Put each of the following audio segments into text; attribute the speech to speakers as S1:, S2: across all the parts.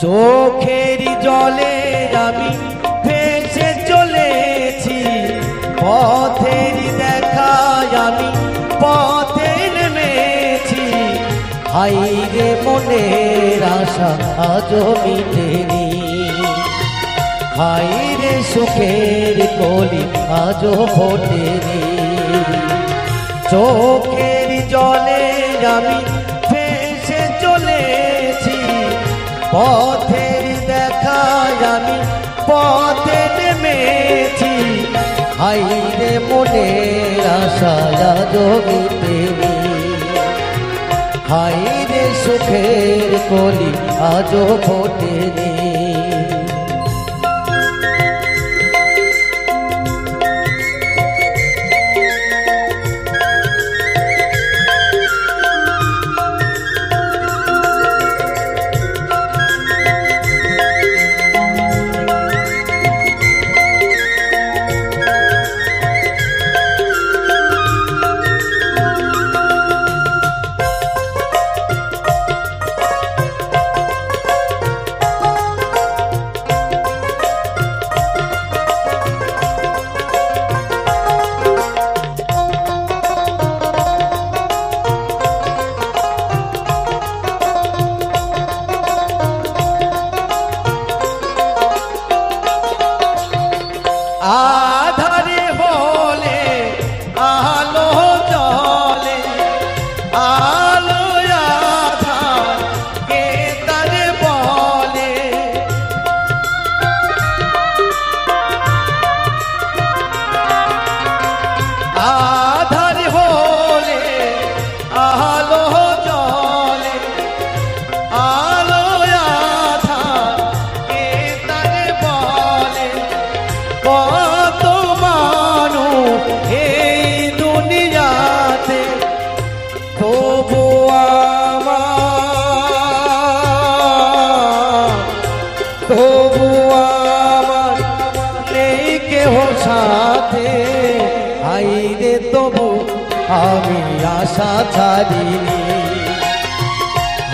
S1: চোখের জলে আমি ভেসে চলেছি, পথের দেখায় আমি পথে নেমেছি। হাই রে মনের আশা আজও মিটেনি, হাই রে সুখের কলি আজও ফোটেনি। চোখের জলে আমি ভেসে চলেছি, পথের দেখায় আমি পথে নেমেছি। হাই রে মনের আশা আজও মিটেনি, হাই রে সুখের কলি আজও ফোটেনি। আধারে হলে আলো জ্বলে, আলো আধার কে তার বলে। আধারে হলে আলো জ্বলে, আলো আধার কে তার বলে। কত মানুষ এই দুনিয়াতে, তবু আমার নেই কেহ সাথে। হাই রে তবু আমি আশা ছাড়িনি,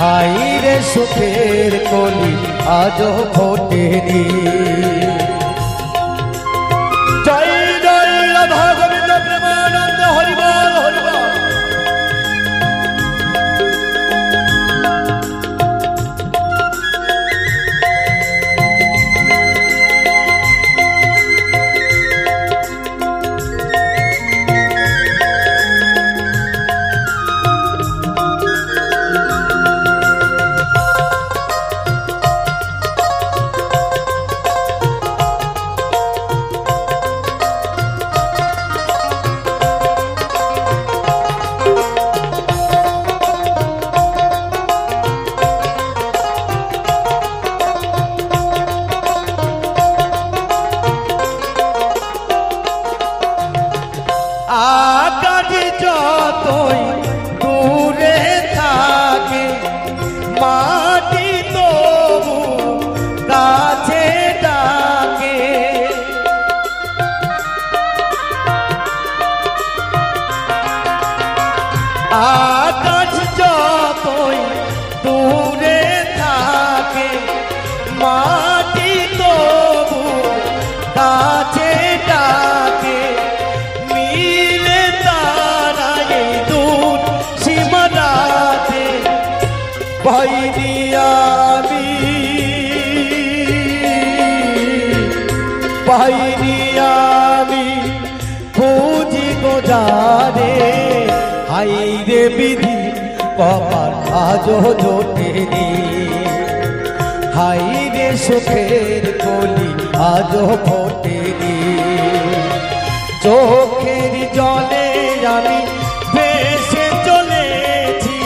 S1: হাই রে সুখের কলি আজও ফোটেনি। জয় জয় রাধা গোবিন্দ প্রেমানন্দ হরি বল হরি বল। আকাশ যতই দূরে থাকে, মাটি তবু কাছে ডাকে। আকাশ যতই দূরে থাকে, মাটি তবু কাছে ডাকে। মিলে তারা এই দূর সীমানাতে, পাইনি আমি, পাইনি আমি খুঁজি গোজারে। হাই রে বিধি কপাল আজও জোটেনি, হাই রে সুখের কলি আজও ফোটেনি। চোখের জলে আমি ভেসে চলেছি,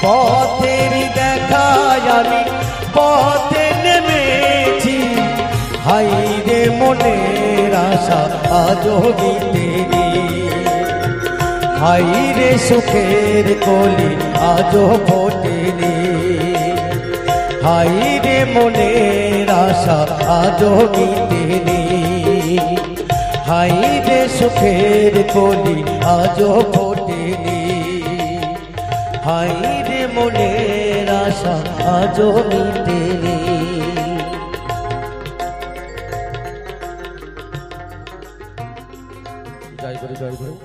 S1: পথের দেখায় আমি পথে নেমেছি। হাই রে মনের আশা আজও মিটেনি, হাই রে সুখের কলি আজও ফোটেনি। হাই রে মনের আশা আজও মিটেনি, হাই রে সুখের কলি আজও ফোটেনি। হাই রে মনের আশা
S2: আশা আজও মিটেনি।
S1: জয় গুরু জয় গুরু।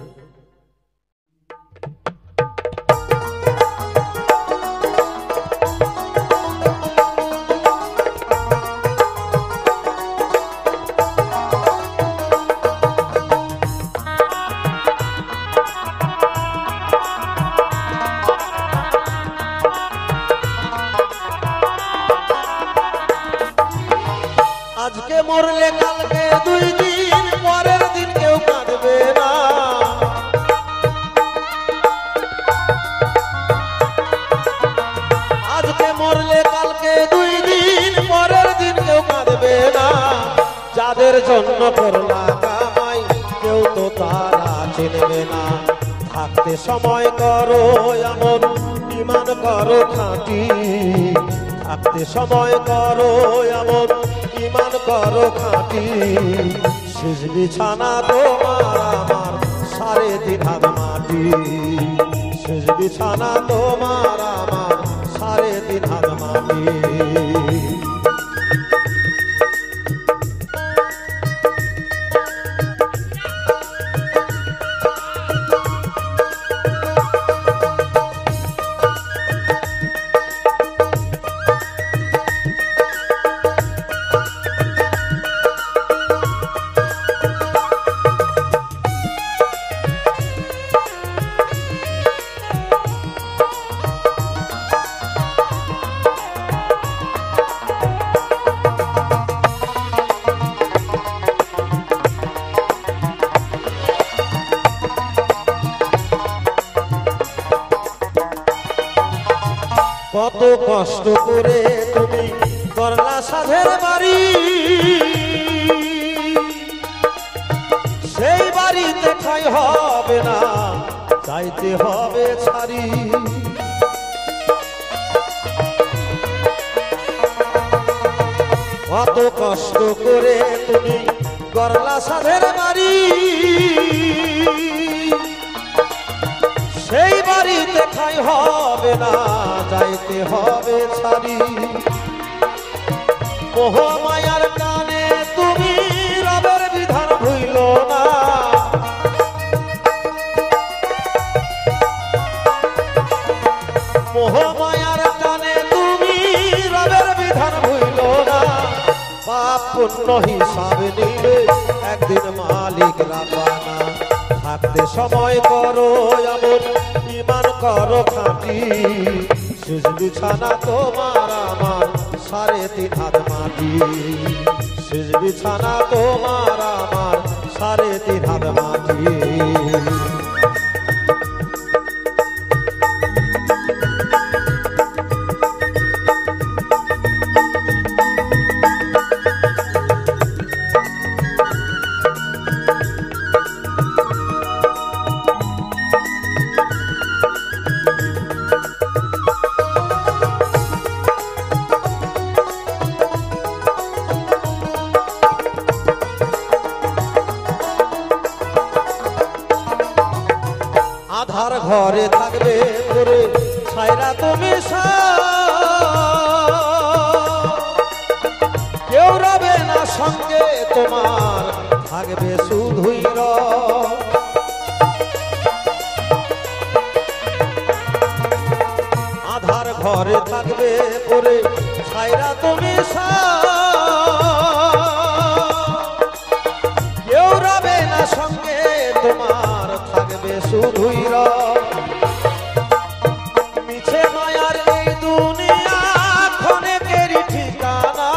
S3: আজকে মরলে কালকে 2 দিন পরের দিন কেউ কাঁদবে না। আজকে মরলে কালকে 2 দিন পরের দিন কেউ কাঁদবে না। যাদের জন্য করলা কামাই কেউ তো তারা চিনবে না। থাকতে সময় করো এমন ঈমান করো খাঁটি। থাকতে সময় করো এমন ঈমান করো খাঁটি। শেষ বিছানা তোমার আমার 3.5 হাত মাটি। শেষ বিছানা তোমার আমার 3.5 হাত মাটি। কত কষ্ট করে তুমি করলা সাধের বাড়ি। সেই বাড়িতে ঠাঁই হবে না, চাইতে হবে ছাড়ি। কত কষ্ট করে তুমি করলা সাধের বাড়ি। সেই বাড়িতে ঠাঁই হবে না, যাইতে হবে ছাড়ি। মোহ মায়ার টানে তুমি রবের বিধান ভুইল না। মোহ মায়ার টানে তুমি রবের বিধান ভুইল না। পাপ পুণ্য হিসাব নিলে একদিন মালিক রাব্বানা। থাকতে সময় করো এমন ঈমান করো খাঁটি। শেষ বিছানা তোমার আমার 3.5 হাত মাটি। শেষ বিছানা তোমার আমার 3.5 হাত মাটি। আধার ঘরে থাকবে করে ছাইরা তুমি কেউ রবে না সঙ্গে তোমার, থাকবে শুধুই আধার ঘরে থাকবে করে ছাইরা তুমি কেউ রবে না সঙ্গে তোমার, থাকবে শুধুই মিছে মায়ার এই দুনিয়া ক্ষণেকেরই ঠিকানা।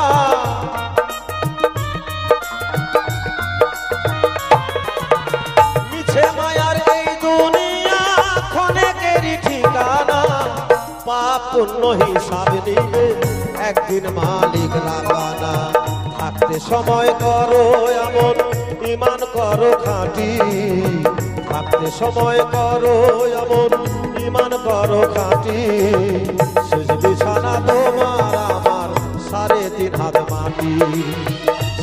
S3: মিছে মায়ার এই দুনিয়া ক্ষণেকেরই ঠিকানা। পাপ পুণ্য হিসাব নিবে একদিন মালিক রাব্বানা। থাকতে সময় করো এমন ঈমান করো খাঁটি। থাকতে সময় করো এমন ঈমান করো খাঁটি। শেষ বিছানা তোমার আমার 3.5 হাত মাটি।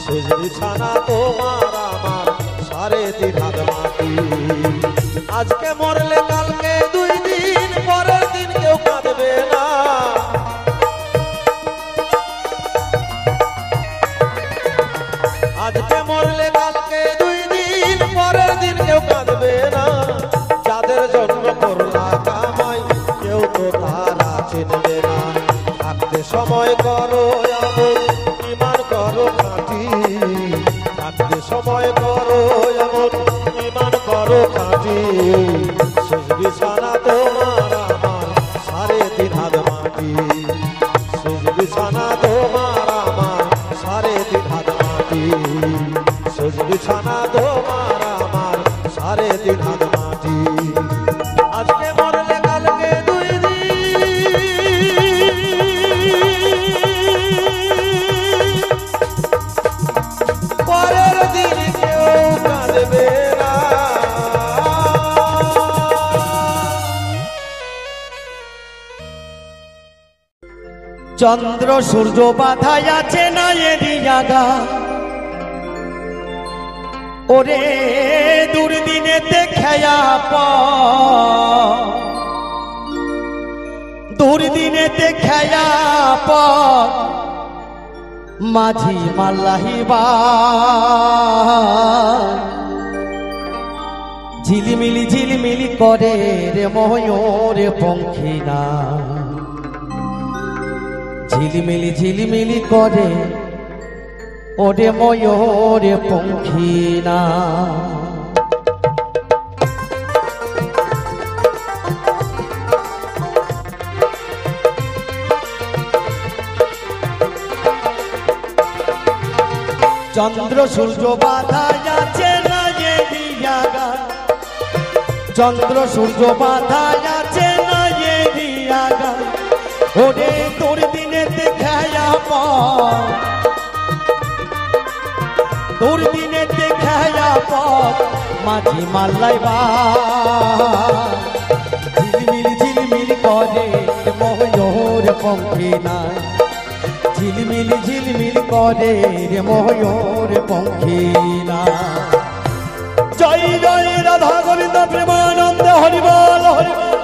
S3: শেষ বিছানা তোমার আমার 3.5 হাত মাটি। আজকে মরলে কালকে 2 দিন পরের দিন কেউ কাঁদবে না। সময় করো এমন ইমান করো খাঁটি থাকতে সময় করো এমন ইমান করো খাঁটি শেষ বিছানা তোমার আমার 3.5 হাত মাটি শেষ বিছানা তোমার আমার 3.5 হাত মাটি শেষ বিছানা তোমার আমার 3.5 হাত মাটি আজকে মরলে কালকে 2 দিন পরের দিন কেউ কাঁদবে না
S2: চন্দ্র সূর্য বাধায় আছে না এরই আগা ওরে দুর্দিনেতে খেয়া দুর্দিনেতে খেয়া মাঝি মাল্লাহিবা ঝিলিমিলি ঝিলিমিলি করে রে ময়ূর পঙ্খিনা ঝিলিমিলি ঝিলিমিলি করে ওরে ময়ূর পঙ্খিনা চন্দ্র সূর্য বাধা আছে না এরই আগা চন্দ্র সূর্য বাধা আছে না এরই আগা ওরে তোর দিনেতে খেয়া তোর দিনেতে খেয়া মাঝি মাল্লাইবা ঝিলমিল ঝিলমিল করে ময়ূর পঙ্খিনা ঝিলমিল ঝিলমিল করে রে ময়ূর পঙ্খিনা
S1: জয় জয় রাধা গোবিন্দ প্রেমানন্দ হরিবল হরিবল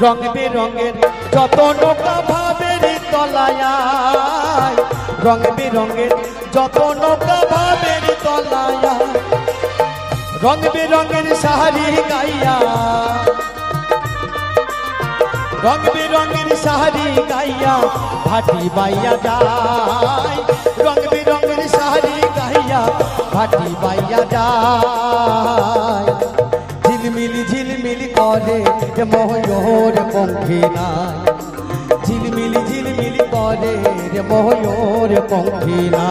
S2: রং বেরঙের যত নৌকা ভাবের তলায় রং বেরঙের যত নৌকা ভাবের তলায় রং বেরঙের শাড়ি গাইয়া রং বেরঙের শাড়ি গাইয়া ভাটি বাইয়া যায় রং বেরঙের শাড়ি গাইয়া ভাটি বাইয়া যায় ঝিলমিলি ঝিলমিলি করে ময়ূর পঙ্খিনা ঝিলমিলি ঝিলমিলি করে ময়ূর পঙ্খিনা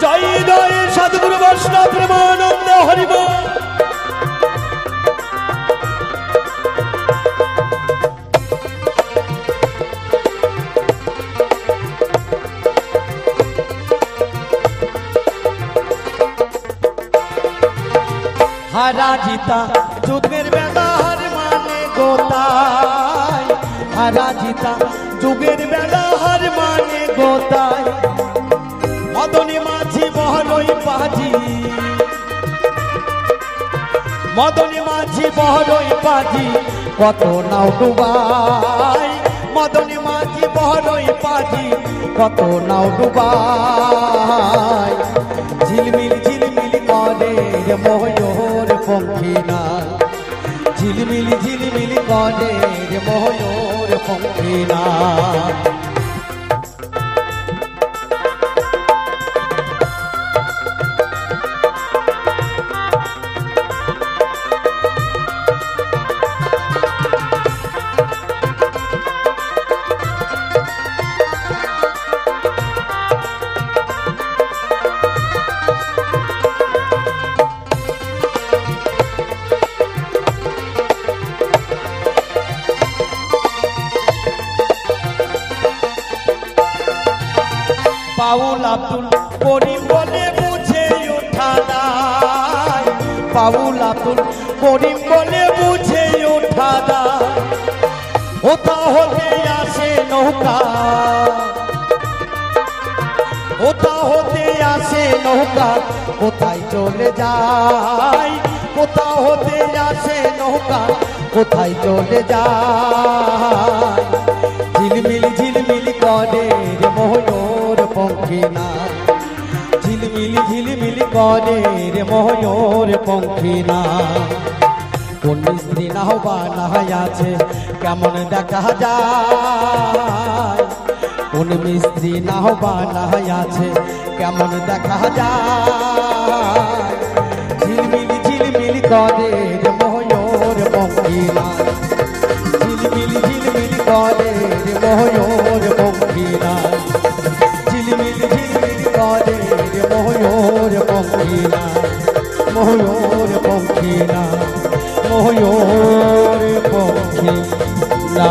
S1: জয় জয় সদ্গুরু বৈষ্ণব প্রেমানন্দ হরিবল
S2: হারা জিতা যুগের বেলা হার মানে গোতায় হারা জিতা যুগের বেলা হার মানে গোতায় মদনী মাঝি বহরই পাজি মদনী মাঝি বহরই পাজি কত নাও ডুবাই মদনী মাঝি বহরই পাজি কত নাও ডুবাই ঝিলমিল ঝিলমিল করে ময়ূর পঙ্খিনা ঝিলমিল ঝিলমিল করে ময়ূর পঙ্খিনা বাউল আব্দুল করিম বলে বুঝে ওঠা দায়, বাউল আব্দুল করিম বলে বুঝে ওঠা দায়। ওটা হতে আসে নৌকা, ওটা হতে আসে নৌকা, কোথায় চলে যায়, কোথা হতে আসে নৌকা, কোথায় চলে যায়। ঝিলমিল ঝিলমিল করে রে ময়ূর পঙ্খী না, ঝিলমিল ঝিলমিল করে রে ময়ূর পঙ্খী না। কোন মিস্ত্রি না হবা না আছে কেমন দেখা যায়, কোন মিস্ত্রি না হবা না আছে কেমন দেখা যায়। ঝিলমিল ঝিলমিল করে রে ময়ূর পঙ্খী না, ঝিলমিল ঝিলমিল করে রে ময়ূর পঙ্খী না, ঝিলমিল ঝিলমিল করে রে ময়ূর পঙ্খী না, ময়ূর পঙ্খী না, ময়ূর পঙ্খী না।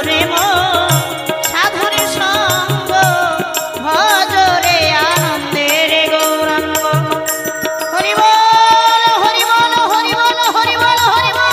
S4: রে মন সাধুর সঙ্গ ভজরে আনন্দের গৌরাঙ্গ হরি বল হরি বল হরি বল হরি বল হরি বল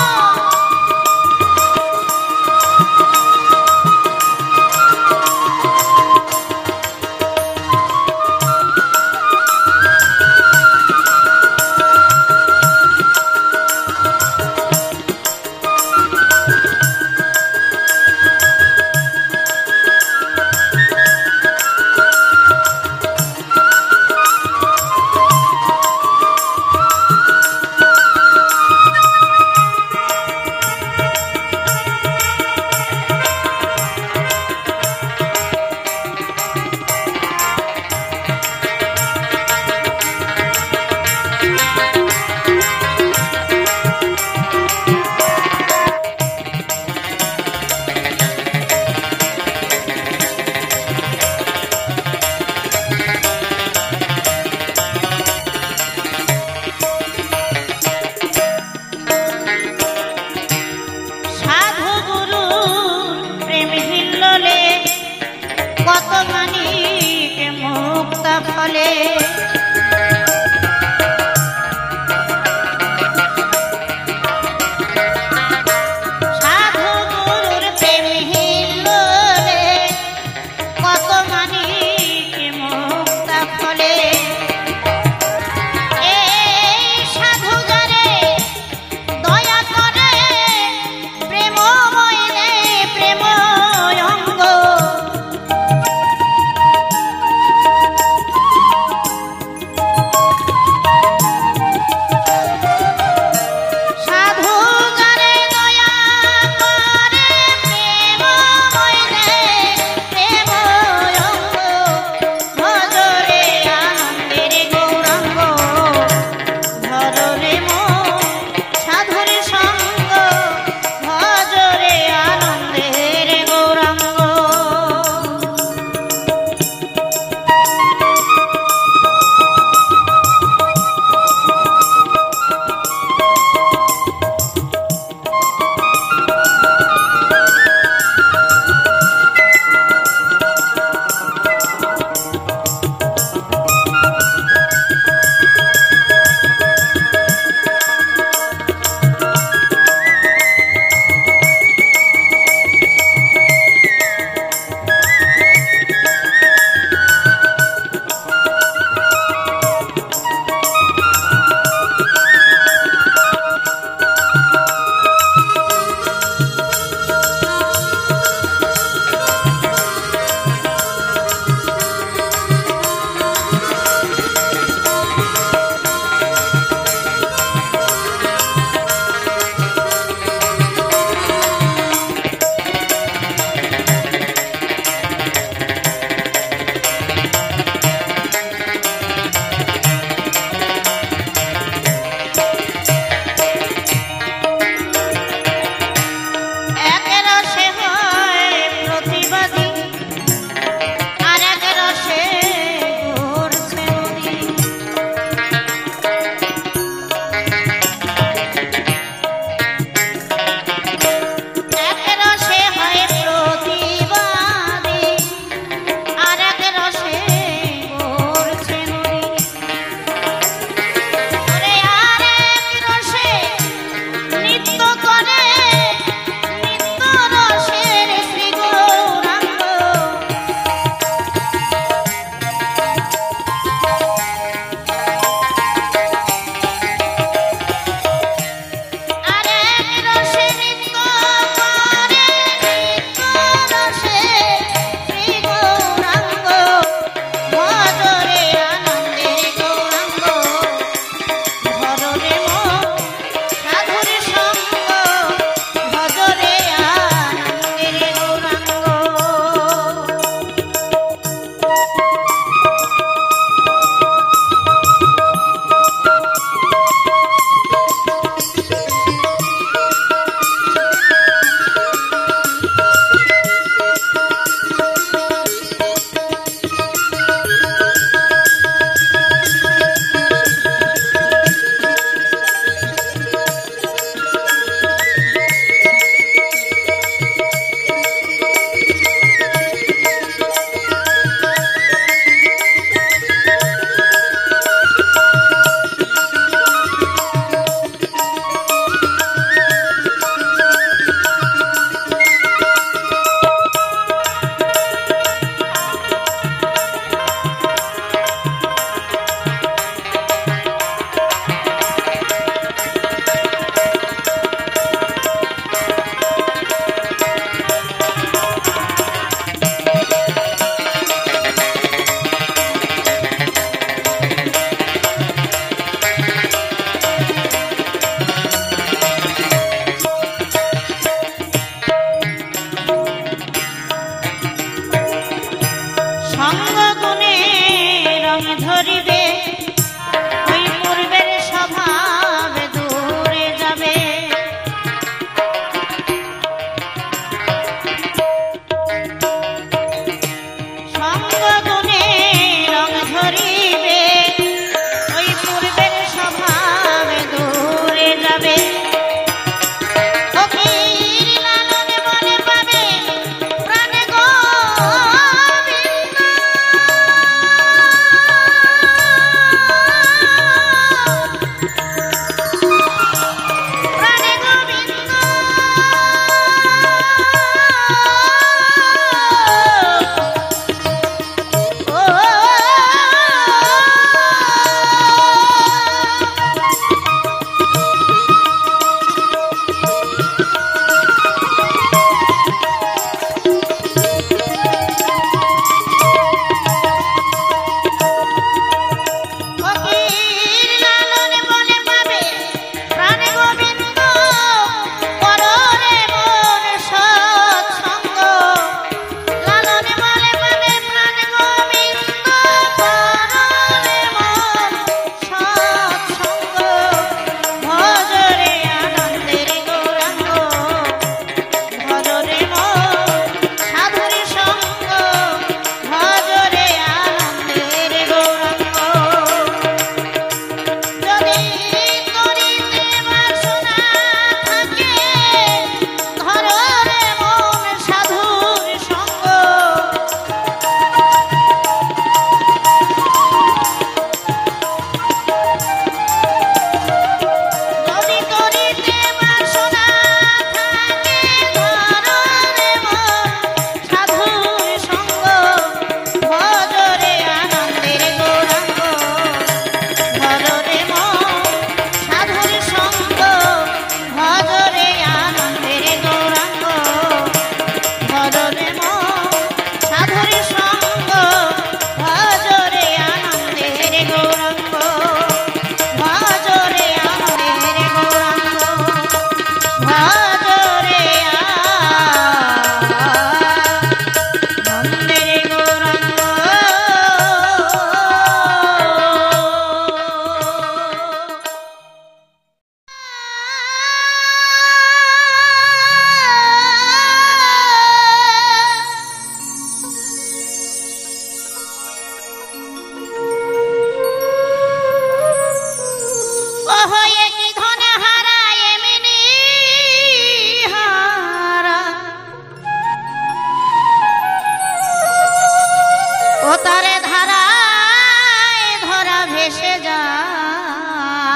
S4: তারে ধারায় ধরা ভেসে যায়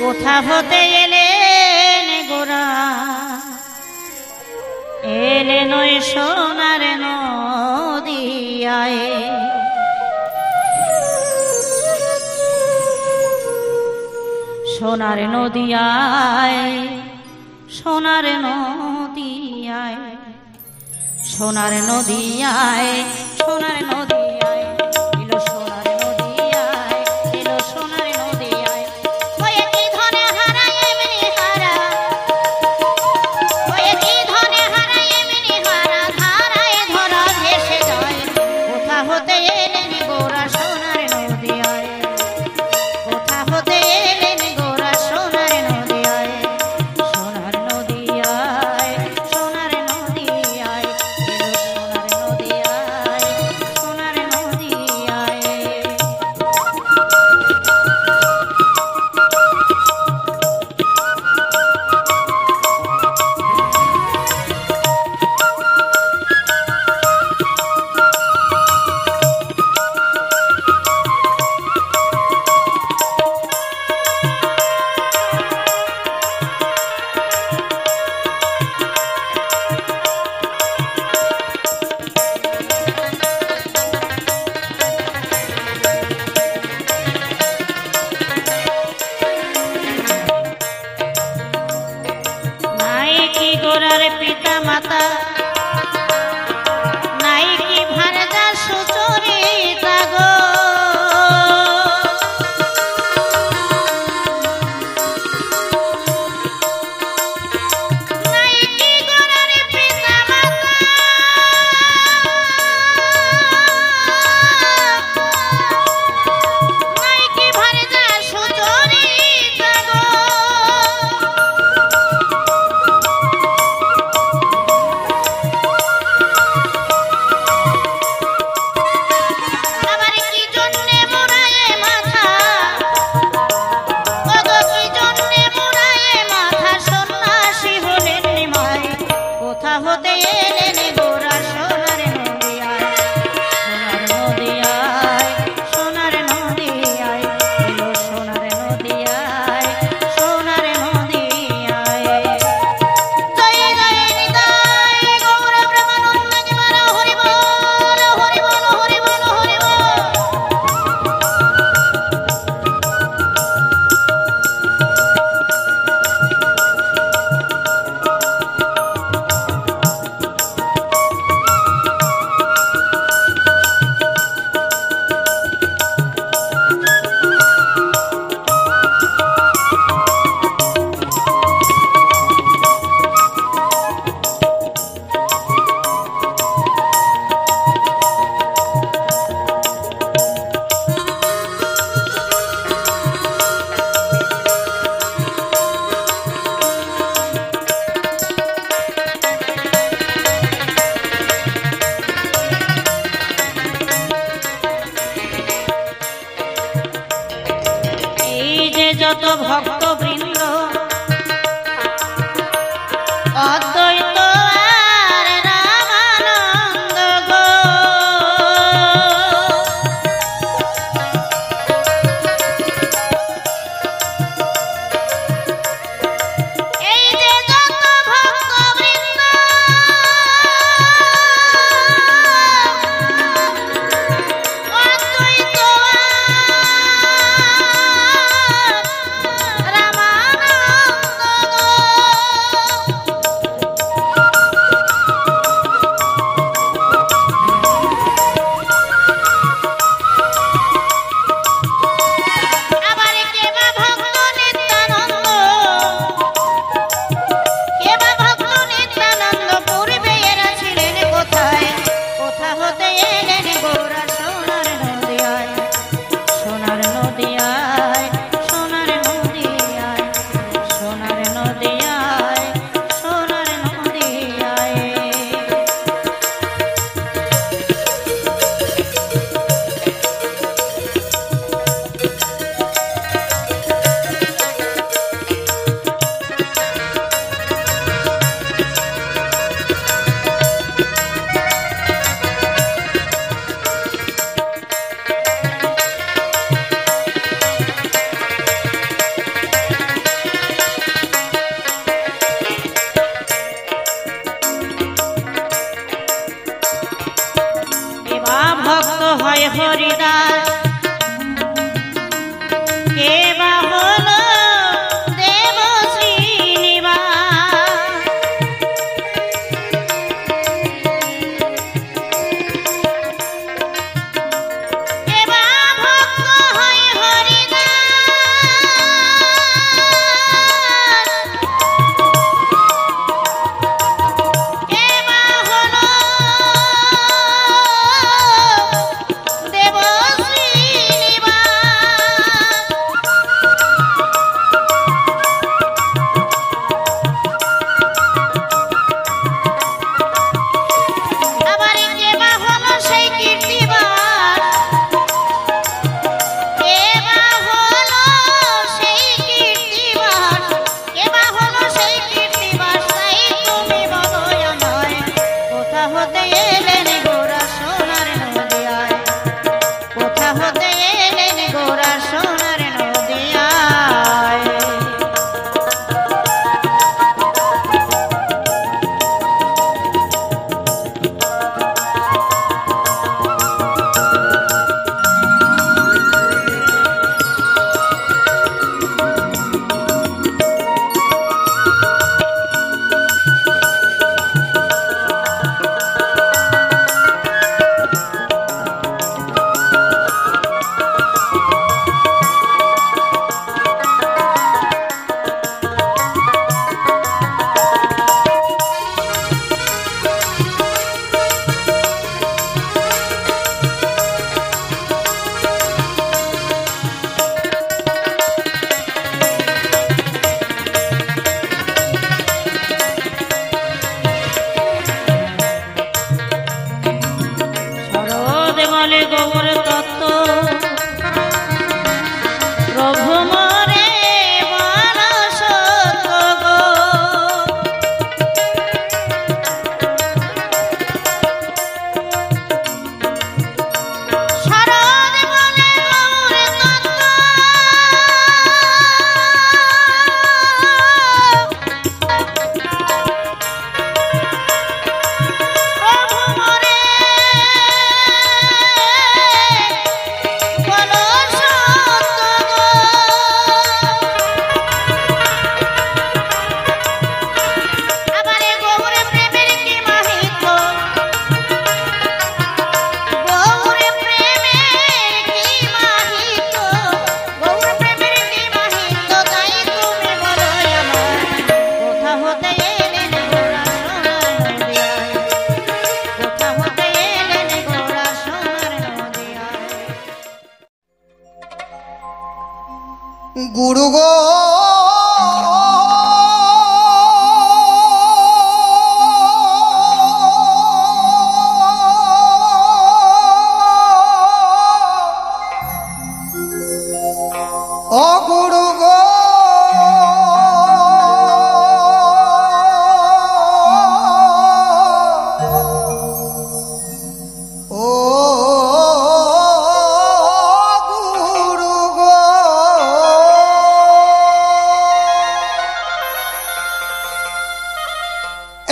S4: কোথা হতে এলেন গোরা এলেন ওই সোনার নদিয়ায় সোনার নদিয়ায় সোনার নদিয়ায় সোনার নদিয়ায় সোনার নদিয়ায় এলো সোনার নদিয়ায় এলো সোনার নদিয়ায় ওয়ে কি ধনে হারায় এমনি হারা ওয়ে কি ধনে হারায় এমনি হারা ধারায় ধরা ভেসে যায় কোথা হতে এলেন গোরা সোনার নদিয়ায় কোথা হতে এলেন গোরা সোনার নদিয়ায় সোনার নদিয়ায় সোনার নদিয়ায় এলো সোনার নদিয়ায় সোনার নদিয়ায় নাই কি গোরার পিতা মাতা নাই কি ভারজা সুচরিতা গো নাই কি গোরার পিতা মাতা নাই কি ভারজা সুচরিতা গো আবার কি জন্যে মোরায়ে মাথা ওগো কি জন্যে মোরায়ে মাথা সন্ন্যাসী হলেন নিমাই কোথা হতে এলেন গোরা সোনার নদিয়ায় সোনার নদিয়ায় এলো সোনার নদিয়ায় সোনার নদিয়ায় জয় জয় নিতাই গৌর প্রেমানন্দ জীবন হরি বল হরি বল হরি বল হরি বল এই যে যত ভক্ত বৃন্দ অদ্বৈত আর রামানন্দ গো এই যে যত ভক্ত বৃন্দ অদ্বৈত আর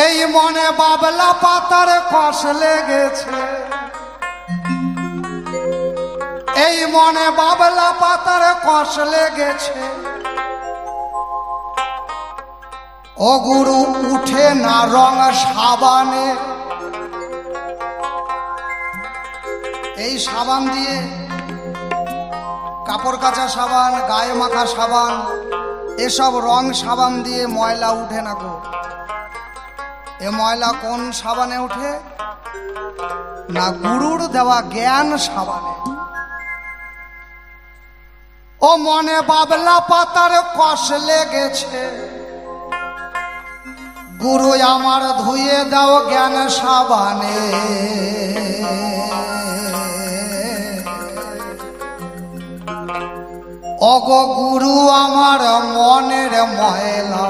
S5: এই মনে বাবলা পাতার কষ লেগেছে, এই মনে বাবলা পাতার কষ লেগেছে। ও গুরু উঠে না রং সাবানে, এই সাবান দিয়ে কাপড় কাচা সাবান, গায়ে মাখা সাবান, এসব রং সাবান দিয়ে ময়লা উঠে না গো। এ ময়লা কোন সাবানে উঠে না? গুরুর দেওয়া জ্ঞান সাবানে। ও মনে বাবলা পাতার কষ লেগেছে, গুরু আমার ধুয়ে দাও জ্ঞান সাবানে। ওগো গুরু আমার মনের ময়লা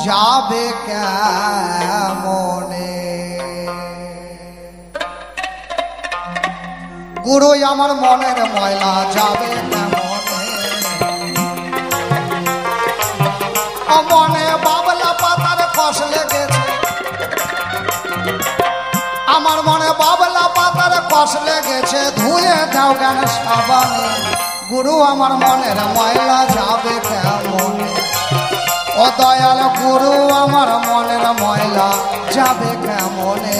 S5: যাবে কেমনে? গুরু আমার মনের ময়লা যাবে কেমনে? ও মনে বাবলা পাতার কষ লেগেছে, আমার মনে বাবলা পাতার কষ লেগেছে, ধুয়ে দাও জ্ঞান সাবানে। গুরু আমার মনের ময়লা যাবে কেমনে? ও দয়াল গুরু আমার মনের ময়লা যাবে কেমনে?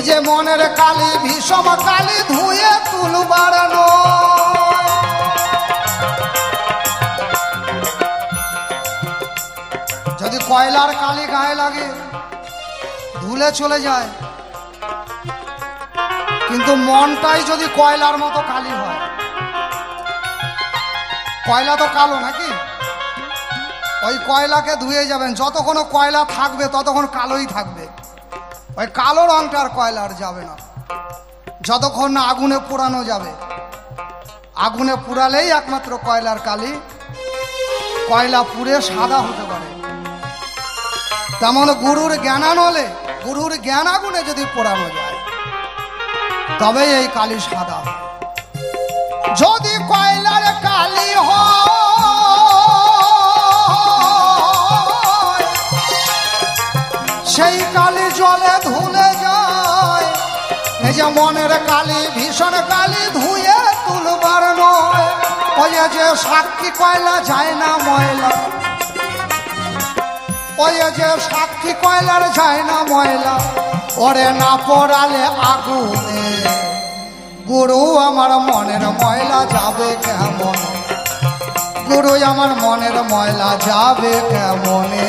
S5: যে মনের কালি ভীষণ কালি ধুয়ে তুলবার যদি কয়লার কালি গায়ে লাগে ধুলে চলে যায়, কিন্তু মনটাই যদি কয়লার মতো কালি হয়, কয়লা তো কালো নাকি, ওই কয়লাকে ধুয়ে যাবেন, যতক্ষণ কয়লা থাকবে ততক্ষণ কালোই থাকবে, ওই কালো রংটা আর কয়লার যাবে না। যতক্ষণ না আগুনে পোড়ানো যাবে, আগুনে পুড়ালেই একমাত্র কয়লার কালি, কয়লা পুড়ে সাদা হতে পারে। তেমন গুরুর জ্ঞান হলে, গুরুর জ্ঞান আগুনে যদি পোড়ানো যায় তবে এই কালি সাদা। যদি কয়লার কালি হয় সেই কালি জলে ধুলে যায়। এই যে মনের কালি ভীষণ কালি ধুয়ে তুলবার নয়, ওই যে সাক্ষী কয়লা যায় না ময়লা, ওই যে সাক্ষী কয়লার যায় না ময়লা, ওরে না পড়ালে আগুনে গুরু আমার মনের ময়লা যাবে কেমন? গুরু আমার মনের ময়লা যাবে কেমনে?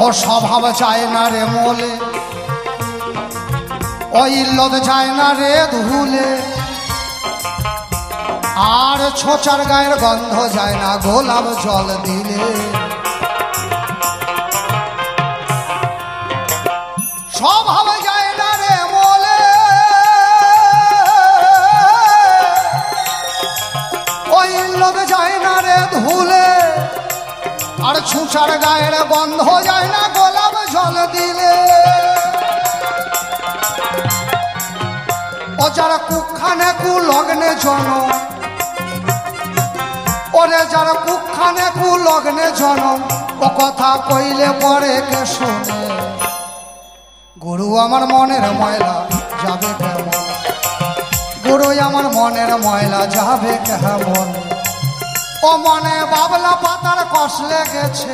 S5: ও স্বভাব চায় না রে মোলে, ও ইল্লত চায় না রে ধুলে, আর ছোচার গায়ের গন্ধ যায় না গোলাপ জল দিলে। স্বভাব যায় না রে মোলে, গামছার গায়ের গন্ধ যায় না গোলাপ জল দিলে। ও যারা কুখানে কু লগ্নে জন, ওরে যারা কুখানে কু লগ্নে জনম, ও কথা কইলে পরে কে শোনে। গুরু আমার মনের ময়লা যাবে কেমন, গুরু আমার মনের ময়লা যাবে কেমন। ও মনে বাবলা পাতার কষ লেগেছে,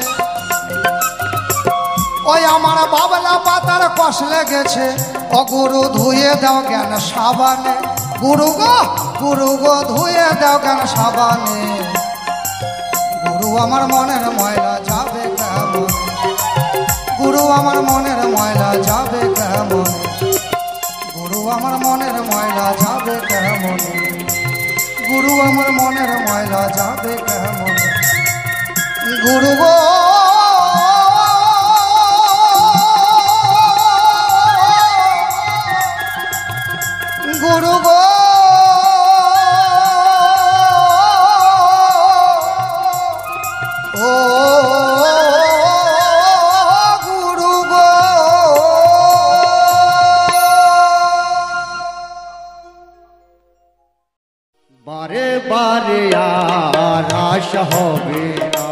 S5: ওই আমার বাবলা পাতার কষ লেগেছে। ও গুরু ধুয়ে দাও জ্ঞান সাবানে, গুরু গো ধুয়ে দাও জ্ঞান সাবানে। গুরু আমার মনের ময়লা যাবে কেমন, গুরু আমার মনের ময়লা যাবে কেমন, গুরু আমার মনের ময়লা যাবে কেমন, গুরু আমার মনের ময়লা যাবে কেমন। গুরু গো গুরু গো ও গুরু গো।
S2: বারে বারে আর আশা হবে না,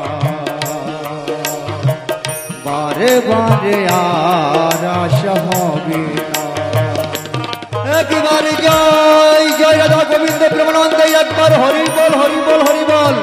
S2: বারে বারে আর আশা হবে না। একবারে জয় জয় রাধা গোবিন্দ প্রেমানন্দে, একবার হরি বল হরি বল হরি বল।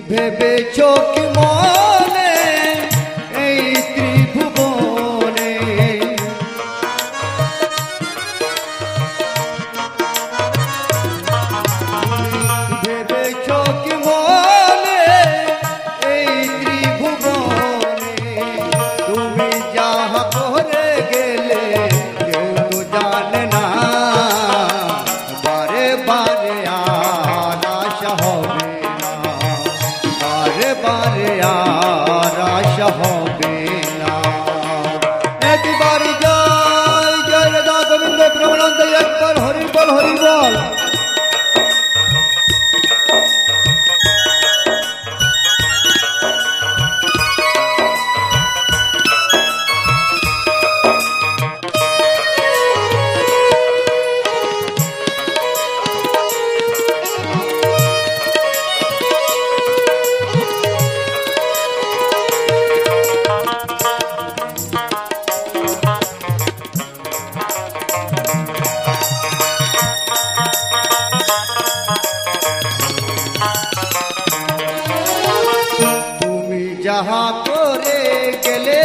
S2: ভেবেছো কি মনে এই ত্রিভুবনে, ভেবেছো কি মনে এই ত্রিভুবনে, তুমি যাহা করে গেলে কেউ তো জানে না। বারে বারে আর আশা হবে না, বারে বারে আর আশা হবে না। একবার জয় জয় রাধা গোবিন্দ প্রেমানন্দে, একবার হরি বল হরি বল। যাহা করে গেলে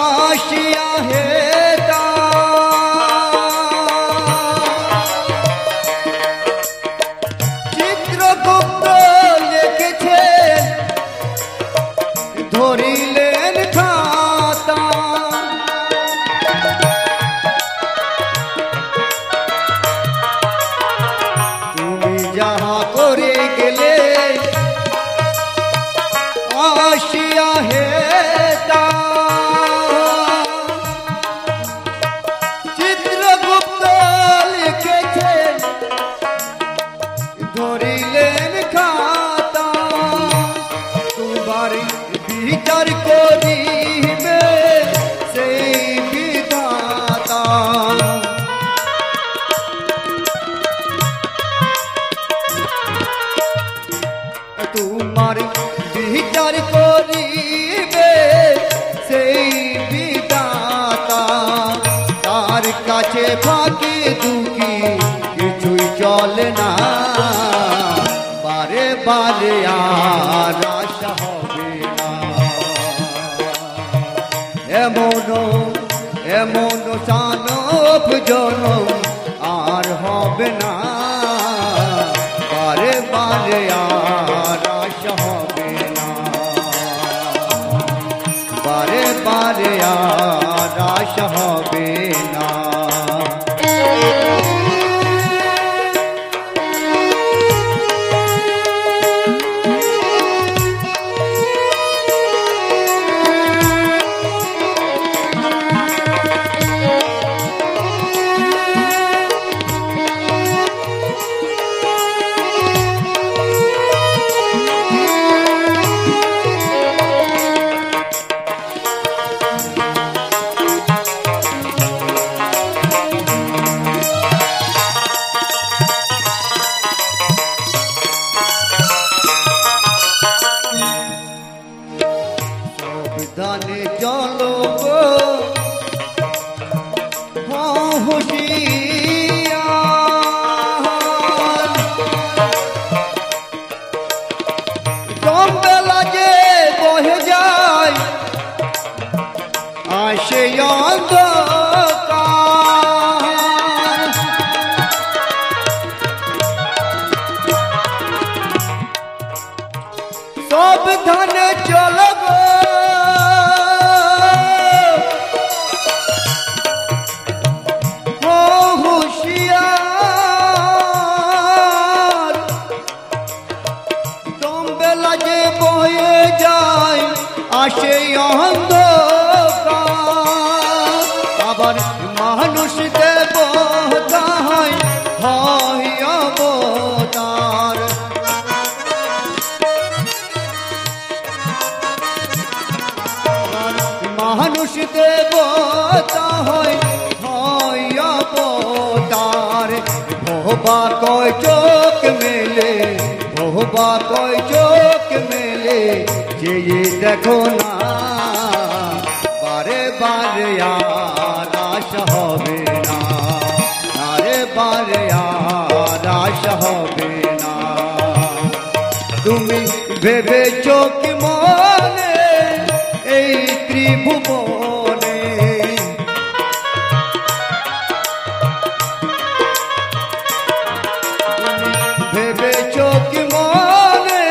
S2: আসিয়া হেতা, চিত্রগুপ্ত লিখেছে ধরিলেন খাতা। তুমি যাহা করে গেলে আসিয়া হেতা, চিত্রগুপ্ত লিখেছেন ধরিলেন খাতা। তোমার বিচার করিবে সেই বিধাতা, তোমার বিচার করিবে সেই বিধাতা। তার কাছে ফাঁকি দুঃখী কিছুই চলে না, বারে বারে আর আশা হবে না। এমন এমন সানব জনম আর হবে না, বারে বারে আর আশা হবে না। সাবধানে চলো গো হুঁশিয়ার, দমবেলা যে বহে যায় আসে অন্ধকার। সাবধানে চলো গো হুঁশিয়ার, দমবেলা যে বয়ে যায় আসে অন্ধকার। আবার মানুষ দেবতা হয় হয় অবতার। মানুষ দেবতা হয় হয় অবতার। ভোবা কয় চোখ মেলে, ভোবা কয় চোখ মেলে, যে দেখো না বারে বারে আর আশা হবে না, বারে বারে আর আশা হবে না। তুমি ভেবেছ কি মনে এই ত্রিভুবনে, ভেবেছ কি মনে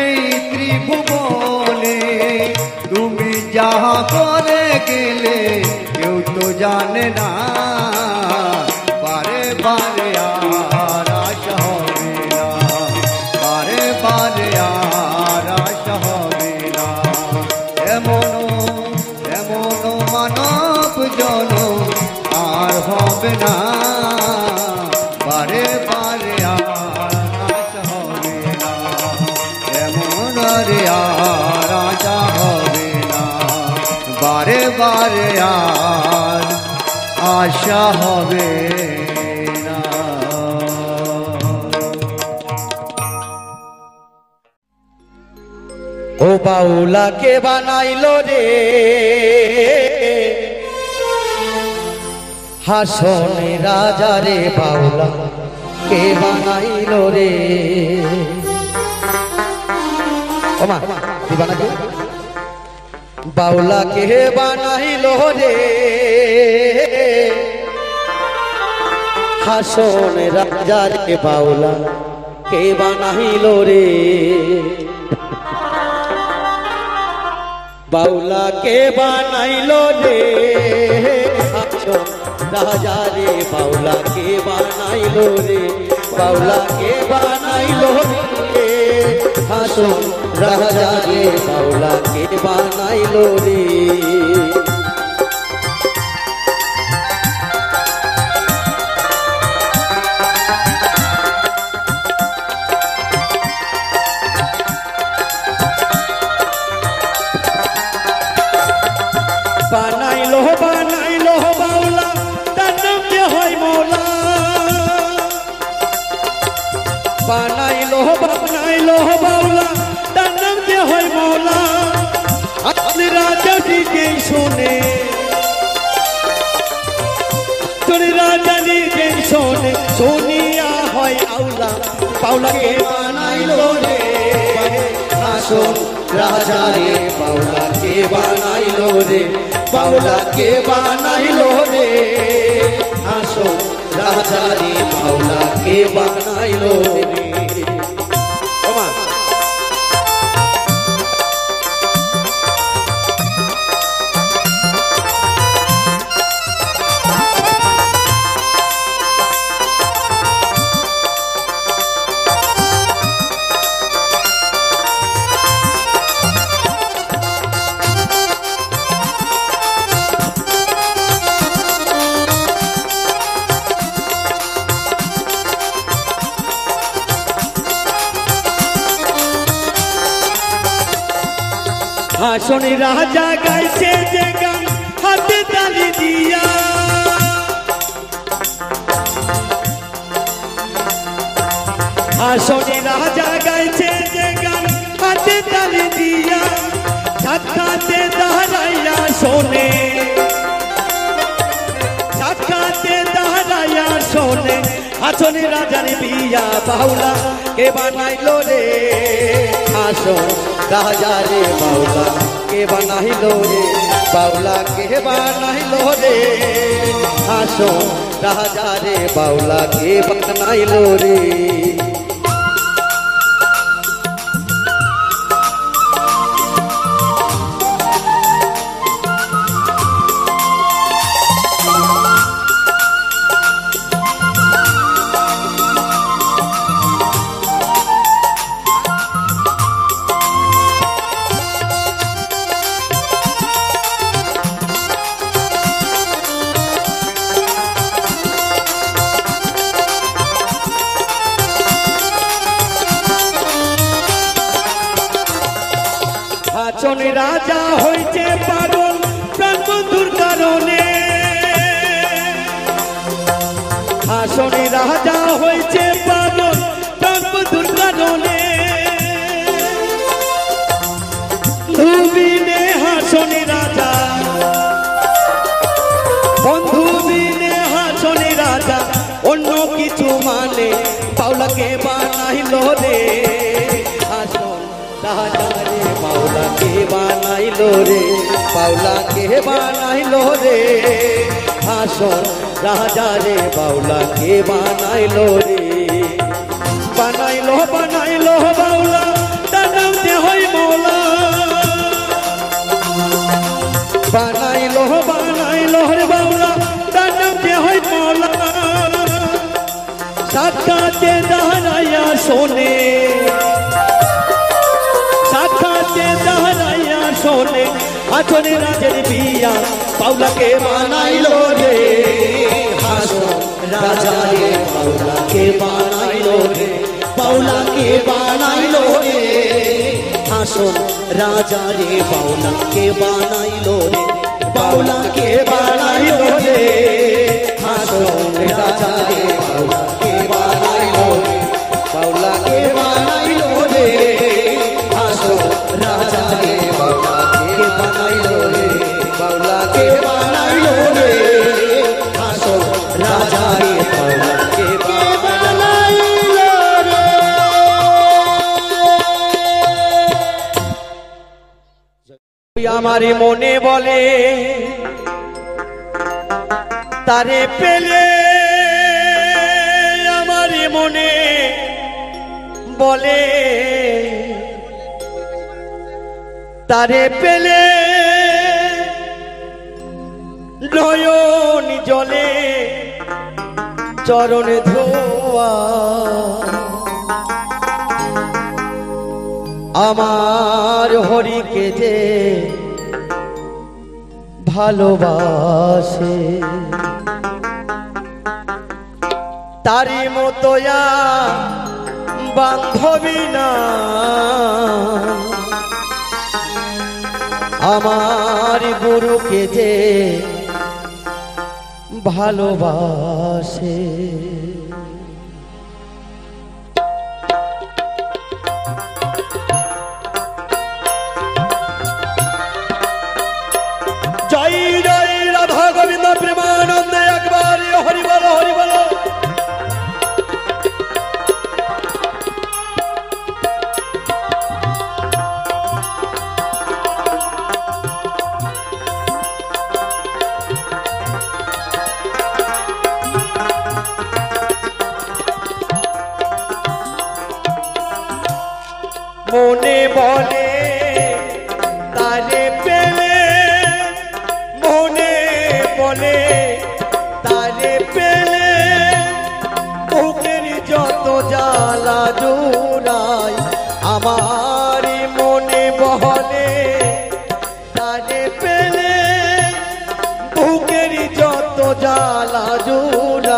S2: এই ত্রিভুবনে, তুমি যাহা করে গেলে কেউ তো জানে না। বারে বারে আর আশা হবে না, বারে বারে আর আশা হবে না। এমন এমন মানব জনম আর হবে না, বারে বারে আর আশা হবে না। এমন রে আর আশা হবে না, বারে বারে আর আশা হবে না।
S1: ও বাউলা কে বানাইলো রে হাসনে রাজা রে, বাউলা কে বানাইলো রে। ওমা কি বানাইলো? বাউলা কে বানাইলো রে হাসনে রাজা রে, বাউলা কে বানাইলো রে। বাউলা কে বানাইলো রে হাসন রাজা রে, বাউলা কে বানাইলো রে, বাউলা কে বানাইলো রে হাসন রাজা রে, বাউলা কে বানাইলো রে। বানাইলো বানাইলো বাউলা তার নাম যে হয় মৌলা, বানাইলো বানাইলো বাউলা তার নাম যে হয় মৌলা। আপনি রাজা দিকে শোনে, তোর রাজা দিকে শোনে, শুনিয়া হয় আউলা। বাউলাকে বানাইলো রে হাসন রাজা রে, বাউলাকে বানাইলো রে, বাউলাকে বানাইলো রে হাসন রাজা রে, বাউলাকে বানাইলো রে। হাসনি রাজা গাইছে যে গান হাতে তালি দিয়া হাসনি রাজা গাইছে যে গান হাতে তালি দিয়া সাক্ষাতে দাঁড়াইয়া শোনে সাক্ষাতে দাঁড়াইয়া শোনে হাসনি রাজার বিয়া বাউলা কে বানাইলো রে হাসন রাজা রে বাউলা কে বানাইলো রে বাউলা কে বানাইলো রে হাসন রাজা রে বাউলা কে বানাইলো রে হাসনি রাজা হইছে পাগল প্রাণ বন্ধুর কারণে হাসনি রাজা হইছে পাগল প্রাণ বন্ধুর কারণে ধুবিনে হাসনি রাজা বন্ধু বিনে হাসনি রাজা অন্য কিছু মানে বাউলাকে বানাইলো রে হাসন রাজা রে বাউলা কে বানাইলো রে বাউলা কে বানাইলো রে হাসন রাজা রে বাউলা কে বানাইলো রে বানাইলো বানাইলো বাউলা তার নাম যে হয় মৌলা বানাইলো বানাইলো রে বাউলা তার নাম যে হয় মৌলা সাক্ষাতে দাঁড়াইয়া শোনে সাক্ষাতে দাঁড়াইয়া শোনে হাসনি রাজের বিয়া বাউলাকে বানাইলো রে হাসন রাজা রে বাউলাকে বানাইলো রে বাউলাকে বানাইলো রে হাসন রাজা রে বাউলাকে বানাইলো রে বাউলাকে বানাইলো রে হাসন রাজা রে বাউলাকে বানাইলো রে বাউলাকে বানাইলো রে হাসন রাজা রে বাউলাকে বানাইলো রে বাউলাকে বানাইলো রে হাসন রাজা রে বাউলাকে বানাইলো রে আমার মনে বলে তারে পেলে আমার মনে বলে তারে পেলে নয়ন জলে চরণ ধোয়া আমার হরিকে যে ভালোবাসে তারি মতোয়া বান্ধবী না আমার গুরুকে যে ভালোবাসে জয় জয় রাধা গোবিন্দ প্রেমানন্দ একবার হরি বল হরি বল মনে বলে তারে পেলে মনে বলে তারে পেলে বুকের যত জ্বালা জুড়াই আমার মনে বলে তারে পেলে বুকের যত জ্বালা জুড়াই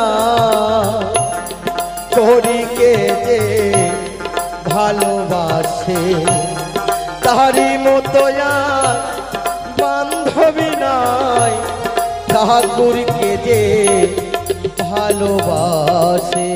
S1: তোরিকে যে ভালোবাসে তারি মতো
S2: ঠাকুরকে যে ভালোবাসে।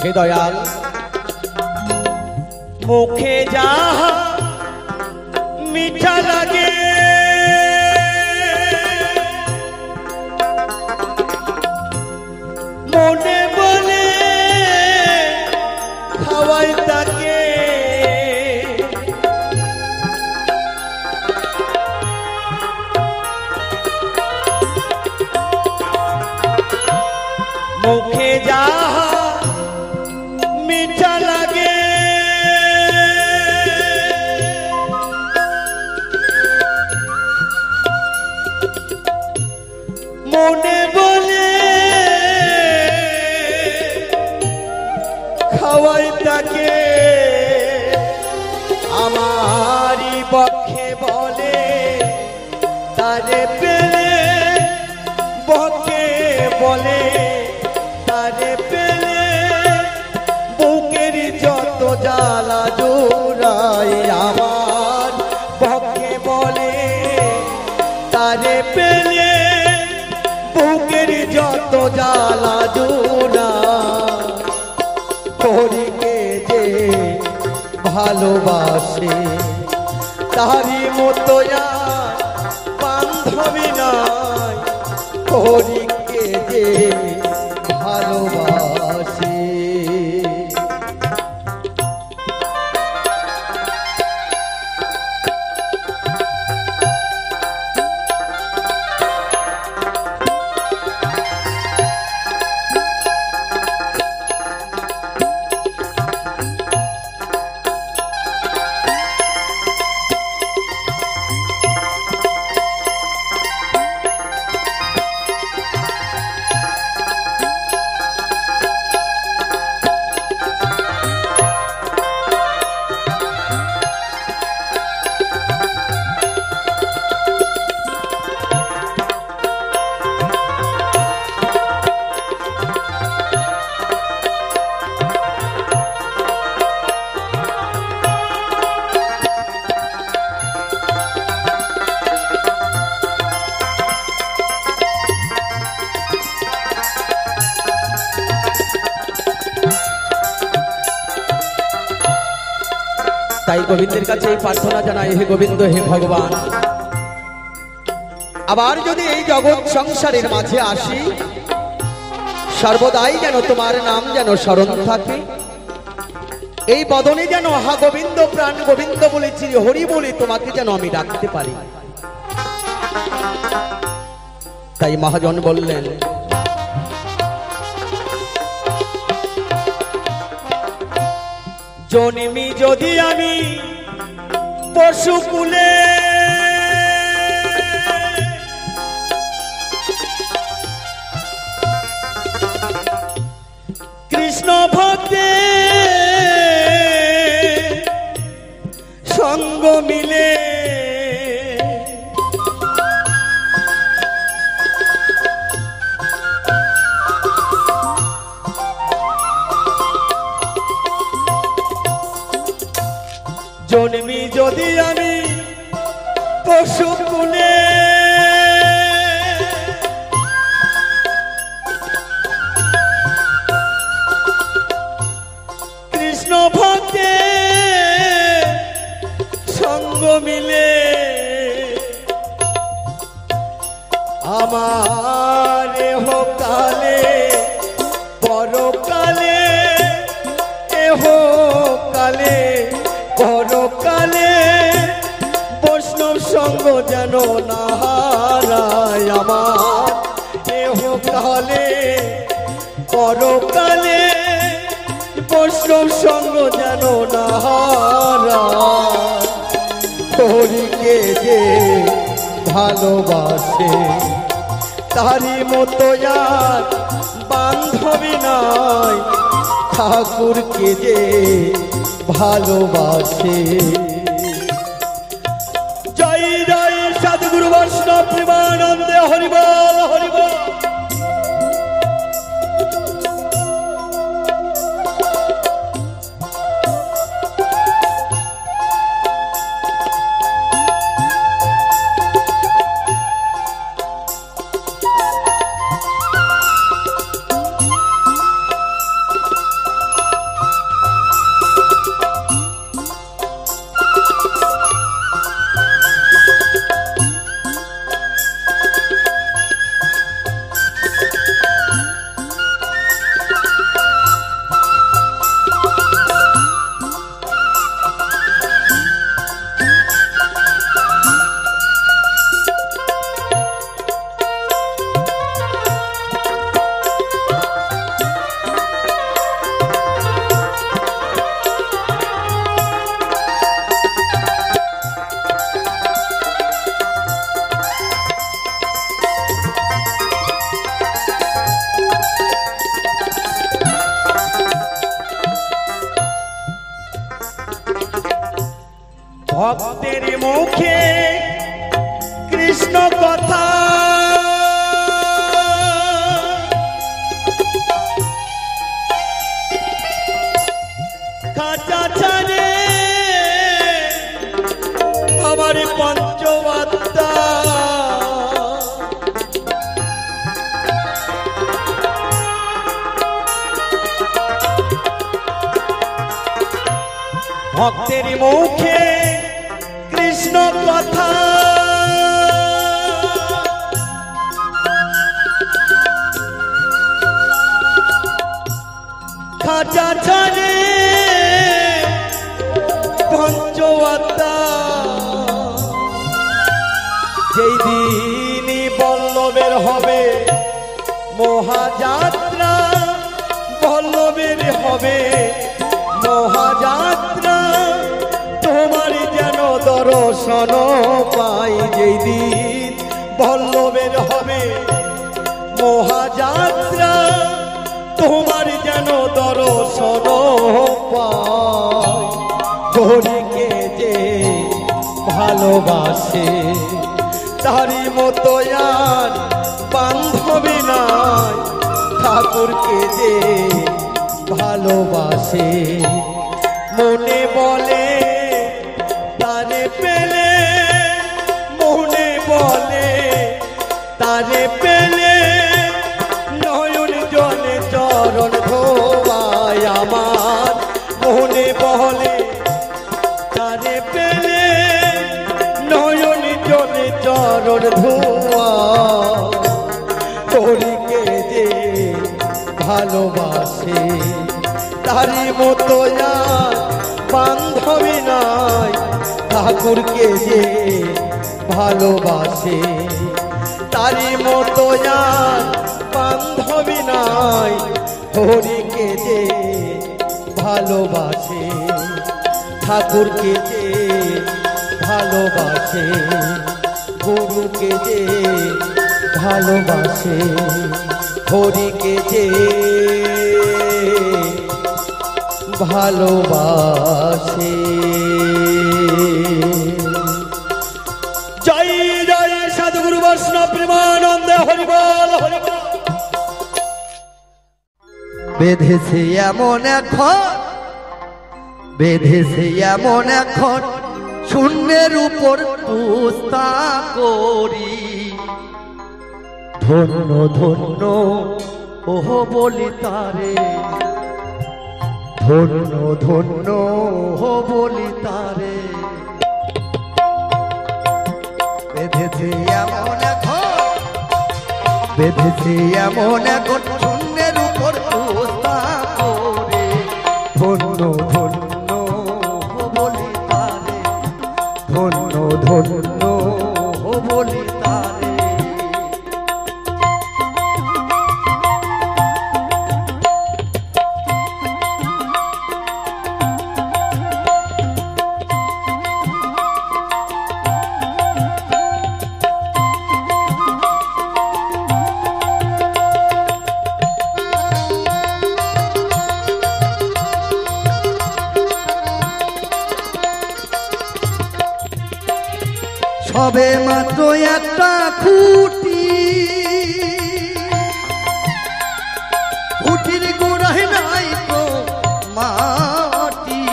S3: হে দয়াল,
S1: মুখে যাহা মিঠা লাগে মনে বলে খাওয়াই তাকে, মুখে যাহা মিঠা লাগে মনে বলে খাওয়াই তাকে, আমারই পক্ষে বলে তারে পেলে, বকে বলে তারে পেলে, বুকের যত জ্বালা জোড়াই আমার পক্ষে বলে তারে পেলে, বুকের যত জ্বালা জোড়া, হরিকে যে ভালোবাসে তারি মতো আর বান্ধবী নাই, হরিকে যে ভালোবাসে।
S3: তাই গোবিন্দের কাছে এই প্রার্থনা জানাই, হে গোবিন্দ, হে ভগবান, আবার যদি এই জগৎ সংসারের মাঝে আসি, সর্বদাই যেন তোমার নাম যেন স্মরণ থাকে, এই বদনে যেন হা গোবিন্দ, প্রাণ গোবিন্দ বলেছি, হরি বলে তোমাকে যেন আমি ডাকতে পারি। তাই মহাজন বললেন,
S1: জন্মি যদি আমি পশুকুলে, কৃষ্ণ ভক্তে সঙ্গ মিলে, জন্মি যদি আমি পশুকুলে, কৃষ্ণ ভক্তে সঙ্গ মিলে, আমার হোকালে পর ইহকালে পরকালে বৈষ্ণব সঙ্গ যেন না হারায়। হরিকে যে ভালোবাসে তারই মতো আর বান্ধবী নাই, ঠাকুরকে যে ভালোবাসে। জয় জয় সদ্গুরু বৈষ্ণব প্রেমানন্দে হরিবল হরিবল। ভক্তের মুখে কৃষ্ণ কথা খাঁচা ছাড়ে আমার পঞ্চমাত্মা। ভক্তের মুখে কৃষ্ণ কথা খাঁচা ছাড়ে পঞ্চমাত্মা। যেই দিনই বল্লভের হবে মহাযাত্রা, বল্লভের হবে মহাযাত্রা, তোমার যেন দর্শন পাই। যেই দিন বল্লভের হবে মহাযাত্রা, তোমার যেন দর্শন পাই। হরিকে যে ভালোবাসে তারই মতো আর বান্ধবী নাই, ঠাকুরকে যে ভালোবাসে। মনে বলে তারে পেলে, মনে বলে তারে পেলে, নয়ন জলে চরণ ধোয়ায় আমার। মনে বলে তারে পেলে, নয়ন জলে চরণ ধোয়া। হরিকে যে ভালোবাসে তারই মতো আর বান্ধবী নাই, ঠাকুরকে যে ভালোবাসে তারই মতো আর বান্ধবী নাই। হরিকে যে ভালোবাসে ঠাকুরকে যে ভালোবাসে, গুরুকে যে ভালোবাসে, হরিকে যে ভালোবাসে। জয় জয় সদ্গুরু বৈষ্ণব প্রেমানন্দে হরিবল হরিবল।
S2: বেঁধেছে এমন এখন, বেঁধেছে এমন এখন, শূন্যের উপর পুস্তা করি। ধন্য ধন্য ওহ বলি তারে, ধন্য ধন্য ওহ বলি তারে। বেঁধেছে এমন এখন, বেঁধেছে এমন এখন, শূন্যের উপর পুস্তা করে। ধন্য ধন্য বলি তারে, ধন্য ধন্য বলি তারে। সবে মাত্র একটা খুঁটি, খুঁটির গোড়ায় নাই তো মাটি,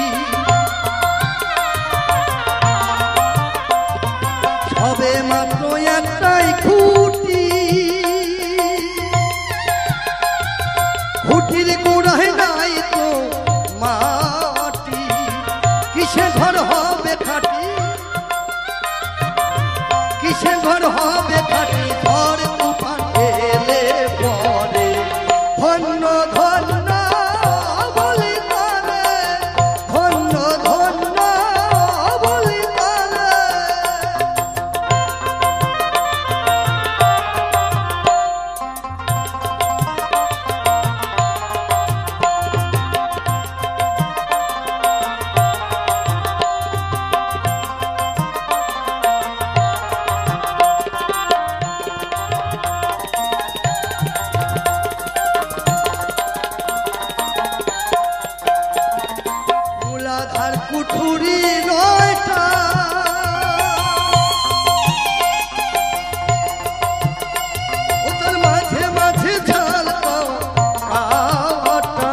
S2: সবে মাত্র একটাই খুঁটি, খুঁটির গোড়ায় নাই তো মাটি, কিসে ঘর হবে খাটি, কিসে ঘর হবে খাটি, ঝড় তুফান এলে পরে ধন্য ধন্য বলি তারে, ধন্য ধন্য বলি তারে। মূলাধার কুঠুরি নয়টা, ওটার মাঝে মাঝে ঝাল কাটা,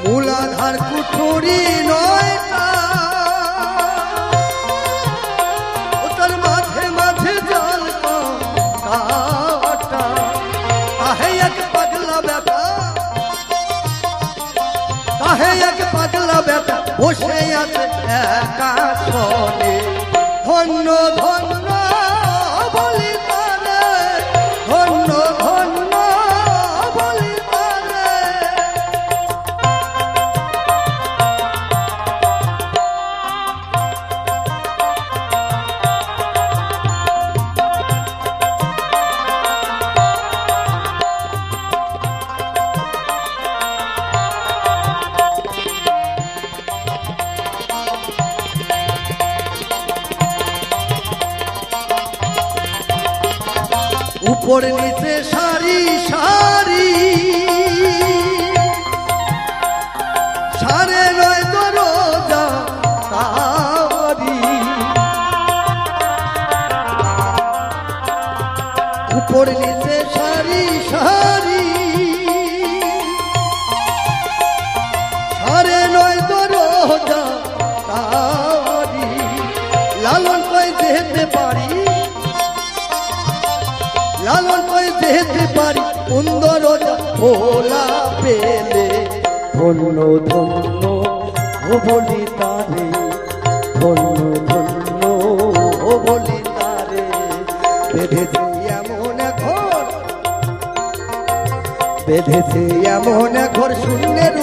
S2: মূলাধার কুঠুরি নয়টা, ওটার মাঝে মাঝে ঝাল কাটা, আহে এক পাগলা বেটা, আহে এক পাগলা বেটা বসে আছে একা শোনে, ধন্য ধন্য বলি তারে, ধন্য ধন্য বলি তারে। উপর নিচে সারি সারি, সাড়ে নয় দরজা তারি, উপর নিচে সারি সারি, সাড়ে নয় দরজা তারি, লালন কই যেতে পারি, লালন কই যেতে পারি, সুন্দর ভোলা পেলে, ধন্য ধন্য ও বলি তারে, ধন্য ধন্য ও বলি তারে। বেঁধেছে এমন ঘর, বেঁধেছে এমন ঘর শূন্যের